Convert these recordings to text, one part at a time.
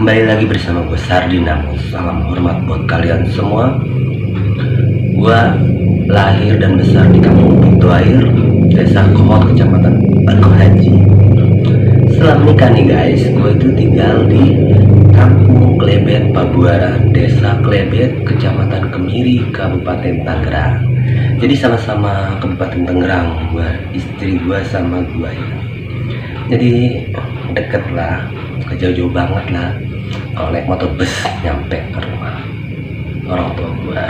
Kembali lagi bersama gue Sardi Namus. Salam hormat buat kalian semua. Gue lahir dan besar di Kampung Pintu Air, Desa Kohot, Kecamatan Batu Haji. Setelah menikah nih guys, gue itu tinggal di Kampung Klebet Pabuaran, Desa Klebet, Kecamatan Kemiri, Kabupaten Tangerang. Jadi sama-sama Kabupaten Tangerang, gue, istri gue sama gue ya. Jadi deket lah, jauh-jauh banget lah. Kalau naik motor bus nyampe ke rumah orang tua gue.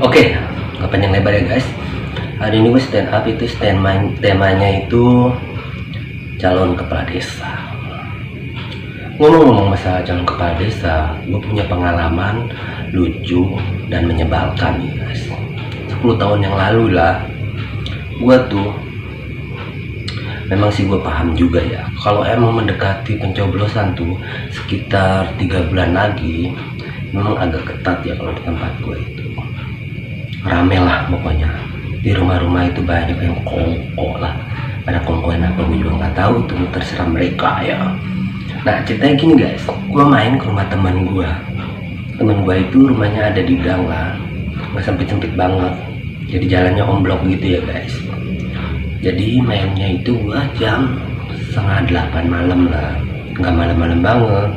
Oke, gak panjang lebar ya guys. Hari ini gue stand up itu temanya itu calon kepala desa. Ngomong-ngomong masalah calon kepala desa, gue punya pengalaman lucu dan menyebalkan nih guys. 10 tahun yang lalu lah, gue tuh memang sih gue paham juga ya, kalau emang mendekati pencoblosan tuh sekitar 3 bulan lagi, memang agak ketat ya kalau di tempat gue itu. Rame lah pokoknya, di rumah-rumah itu banyak yang kongko lah. Pada kongkoan apa gue juga nggak tahu, tuh terserah mereka ya. Nah ceritanya gini guys, gue main ke rumah teman gue. Teman gue itu rumahnya ada di gang lah, nggak sempit-sempit banget, jadi jalannya omblok gitu ya guys. Jadi mainnya itu gua jam 7:30 malam lah, nggak malam-malam banget.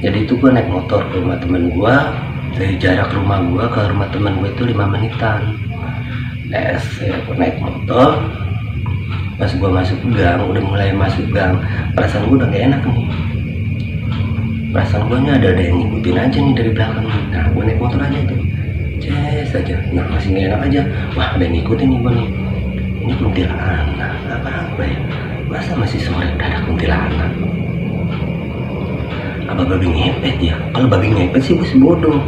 Jadi itu gua naik motor ke rumah temen gua. Dari jarak rumah gua ke rumah temen gua itu 5 menitan. Gua naik motor. Pas gua masuk gang, udah mulai masuk gang, perasaan gua udah gak enak nih. Perasaan gua nya ada yang ngikutin aja nih dari belakang. Nah gua naik motor aja tuh, ces aja. Nah masih gak enak aja. Wah ada yang ngikutin nih gua nih. Ini kuntilanak apa ya, masa masih sore udah ada kuntilanak? Apa babi ngepet ya? Kalau babi ngepet sih gue bodoh,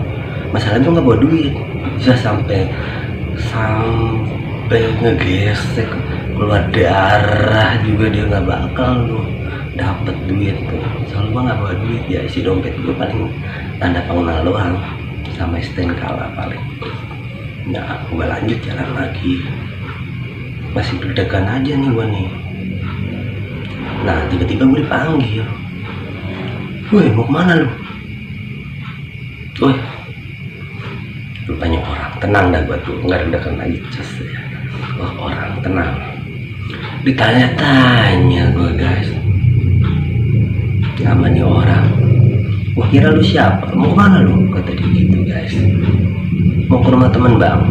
masalahnya gue nggak bawa duit, bisa sampai ngegesek keluar darah juga dia nggak bakal tuh dapet duit tuh. Soalnya gue nggak bawa duit ya, isi dompet gue paling tanda pengenal doang sama STNK paling. Nah gue lanjut jalan lagi, masih deg-degan aja nih gua nih. Nah tiba-tiba gue dipanggil, "Woi mau kemana lu?" "Woi," rupanya orang. Tenang dah gua tuh, nggak deg-degan lagi, cus ya. Oh orang, tenang. Ditanya-tanya gua guys, nama nih orang. Gua kira lu siapa, mau kemana lu? Kata dia gitu guys. Mau ke rumah temen bang.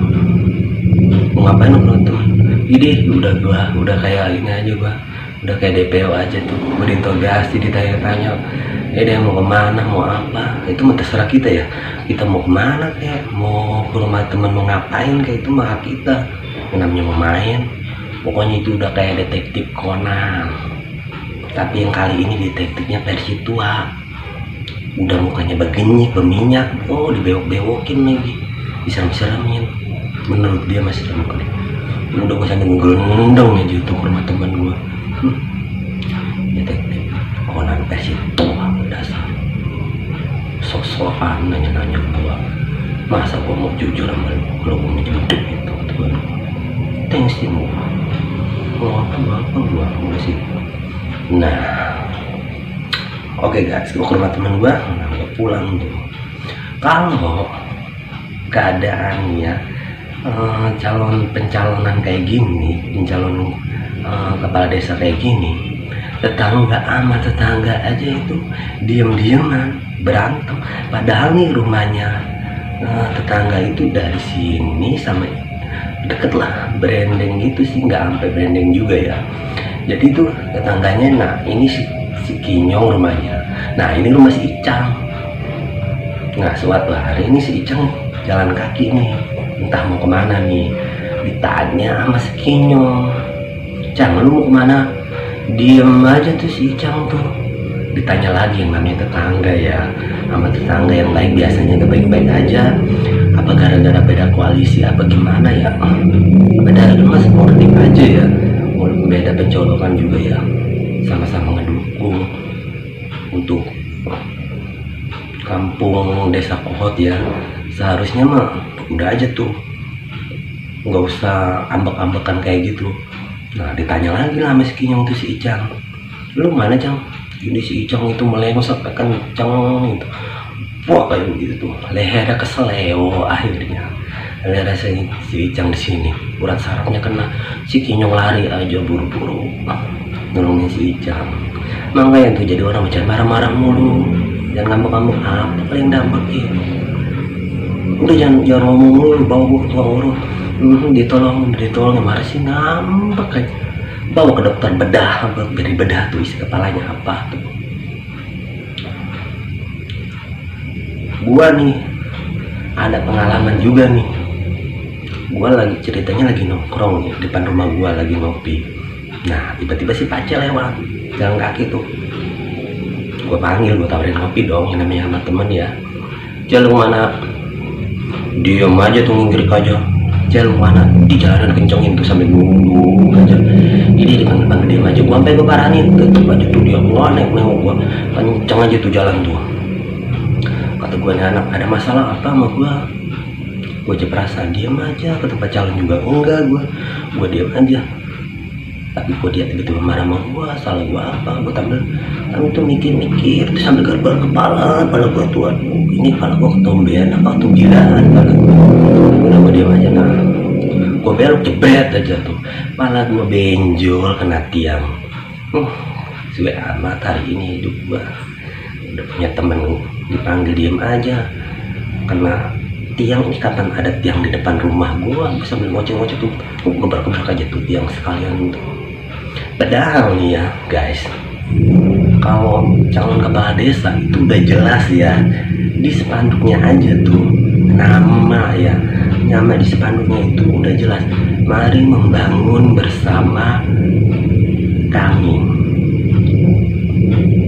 Mau ngapain lu ke rumah temen? Ide udah kayak ini aja, udah kayak DPO aja tuh. Gue ditogasi, ditanya-tanya, deh mau kemana, mau apa, itu mah terserah kita ya. Kita mau kemana, kayak mau ke rumah temen, mau ngapain, kayak itu mah hak kita. Yang namanya mau main, pokoknya itu udah kayak detektif Conan. Tapi yang kali ini detektifnya versi tua. Udah mukanya begenyik, berminyak, oh dibewok-bewokin lagi, diserem-seremin. Menurut dia masih serem kali. Udah gue sambil ngegelendong aja tuh ke rumah teman gue. Detektif Conan versi tua, dasar sok-sokan nanya-nanya gue. Masa gue mau jujur sama lu kalau gue menjuduk gitu, kata gue. Thanks sih mau apa gue sih. Nah oke guys, gue ke rumah teman gue. Nah gue pulang tuh. Kalau keadaannya calon pencalonan kayak gini, pencalon kepala desa kayak gini, tetangga sama tetangga aja itu diem-dieman berantem. Padahal nih rumahnya tetangga itu dari sini sama deket lah, branding gitu sih, nggak sampai branding juga ya. Jadi tuh tetangganya, nah ini si Kinyong rumahnya, nah ini rumah si Icang. Nah suatu hari ini si Icang jalan kaki nih, entah mau kemana nih. Ditanya sama si Kinyong, "Cang lu mau kemana?" Diem aja tuh si Icang tuh. Ditanya lagi yang namanya tetangga ya, sama tetangga yang baik biasanya gak baik-baik aja. Apa gara-gara beda koalisi apa gimana ya, beda cuma sportif aja ya, walaupun beda pencolokan juga ya, sama-sama ngedukung untuk kampung desa Kohot ya. Seharusnya mah udah aja tuh, nggak usah ambek-ambekan kayak gitu. Nah ditanya lagi lah sama si Kinyong tuh si Icang, "Lu mana Cang?" ini si Icang itu melengos sampai kenceng gitu. Wah kayak gitu tuh, lehernya keseleo akhirnya. Lehernya si Icang di sini, urat sarafnya kena, si Kinyong lari aja buru-buru nolongin si Icang. Makanya tuh jadi orang macam marah-marah mulu, jangan ngambek-ngambek apa paling dampak ya. Udah jangan ngomong mulu, bawa gua ke tukang urut. Ditolong marah sih ngambek aja. Bawa ke dokter bedah, dari bedah tuh isi kepalanya apa tuh. Gua nih ada pengalaman juga nih. Gua lagi ceritanya lagi nongkrong nih depan rumah gua lagi ngopi. Nah tiba-tiba si Pacel lewat jalan kaki tuh. Gua panggil, gua tawarin ngopi dong, yang namanya sama temen ya. Cel lu mana? Diem aja tuh, ngingkrik aja. Cel lu mana? Di jalanan kencengin tuh sambil nunggu aja. Ini dipanggil diem aja. Gua sampai gua paranin, tetep aja tuh dia. Gua nengok gua kenceng aja tuh jalan tuh. Kata gue nih anak, ada masalah apa sama gue? Gue aja perasaan diam aja, ke tempat calon juga enggak, gue diam aja. Tapi gue dia tiba-tiba marah sama gue, salah gue apa? Gue tampil, kan itu mikir-mikir, terus sambil garbar kepala gue tuh, aduh, ini kepala gue ketombean apa ketombilan, udah gue diam aja. Nah, gue belok jebret aja tuh, kepala gue benjol kena tiang. Sudah amat hari ini hidup gue. Udah punya temen dipanggil diem aja kena tiang. Ini kapan ada tiang di depan rumah gua sambil ngoceh-ngoceh tuh gebrak-gebrak aja tuh tiang sekalian tuh. Padahal nih ya guys, kalau calon kepala desa itu udah jelas ya di spanduknya aja tuh, nama ya, nama di spanduknya itu udah jelas, mari membangun bersama kami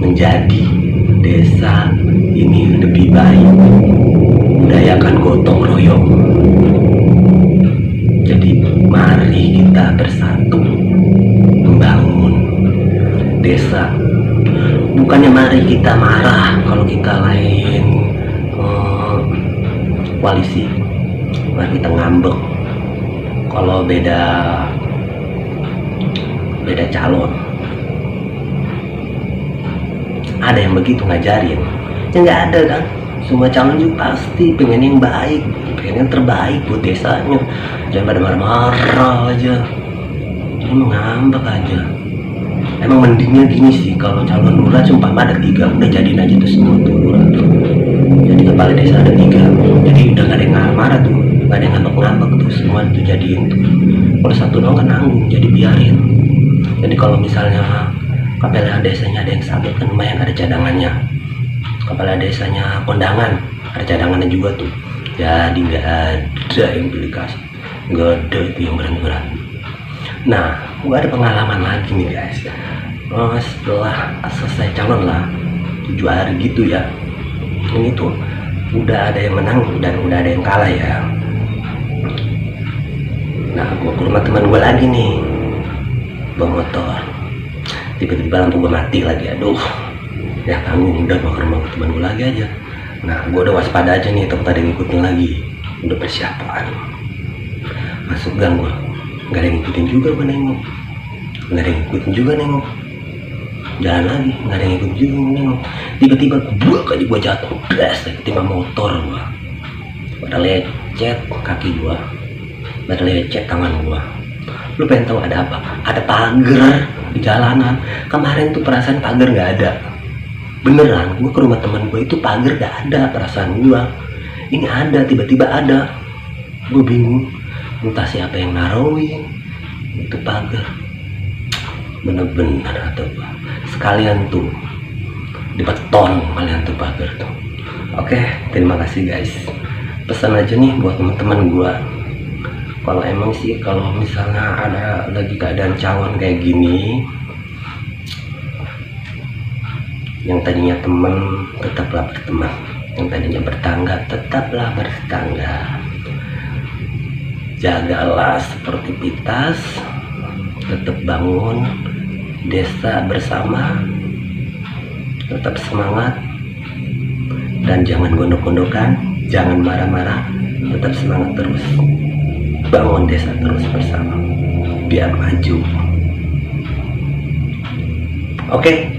menjadi desa ini lebih baik, budayakan gotong royong. Jadi mari kita bersatu membangun desa. Bukannya mari kita marah kalau kita lain koalisi, mari kita ngambek kalau beda calon. Ada yang begitu ngajarin? Ya nggak ada kan. Semua calon juga pasti pengen yang baik, pengen yang terbaik buat desanya. Jangan pada marah-marah aja, jadi mengambek aja. Emang mendingnya gini sih, kalau calon lurah sumpah ada 3, udah jadiin aja tuh semua tuh lurah tuh. Jadi kepala desa ada 3, jadi udah gak ada yang marah tuh, gak ada yang ngambek-ngambek tuh, semua tuh jadiin tuh. Kalau satu doang kan nanggung, jadi biarin. Jadi kalau misalnya kepala desanya ada yang sakit kan lumayan ada cadangannya. Kepala desanya kondangan ada cadangannya juga tuh. Jadi nggak ada yang pilih kasih, nggak ada itu yang berat-berat. Nah, gua ada pengalaman lagi nih guys. Setelah selesai calon lah 7 hari gitu ya, ini tuh udah ada yang menang dan udah ada yang kalah ya. Nah, gua ke rumah teman gua lagi nih bawa motor. Tiba-tiba lampu gue mati lagi, aduh ya tanggung, udah gue ke rumah teman gue lagi aja. Nah gue udah waspada aja nih, takut ada yang ngikutin lagi, udah persiapan. Masuk gang gue, gak ada yang ngikutin juga, gue nengok, gak ada yang ngikutin juga nengok. Jalan lagi, gak ada yang ngikutin juga nengok. Tiba-tiba buak aja gue jatuh, blas, ketimpa motor gue. Pada lecet kaki gue, pada lecet tangan gue. Lu pengen tahu ada apa? Ada pagar di jalanan. Kemarin tuh perasaan pagar nggak ada. Beneran, gue ke rumah teman gue itu pagar nggak ada, perasaan gue. Ini ada, tiba-tiba ada. Gue bingung, entah siapa yang naruhin itu pagar. Bener-bener atau apa? Sekalian tuh dibeton kalian tuh pagar tuh. Oke, terima kasih guys. Pesan aja nih buat teman-teman gue. Kalau emang sih, kalau misalnya ada lagi keadaan calon kayak gini, yang tadinya teman tetaplah berteman, yang tadinya bertangga tetaplah bertangga. Jagalah sportivitas, tetap bangun desa bersama, tetap semangat, dan jangan gondok-gondokan, jangan marah-marah, tetap semangat terus. Bangun desa terus bersama biar maju. Oke,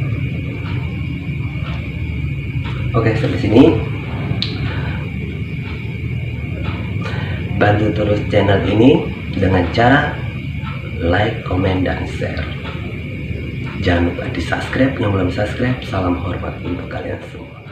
Oke, sampai sini. Bantu terus channel ini dengan cara like, komen, dan share. Jangan lupa di subscribe yang belum subscribe. Salam hormat untuk kalian semua.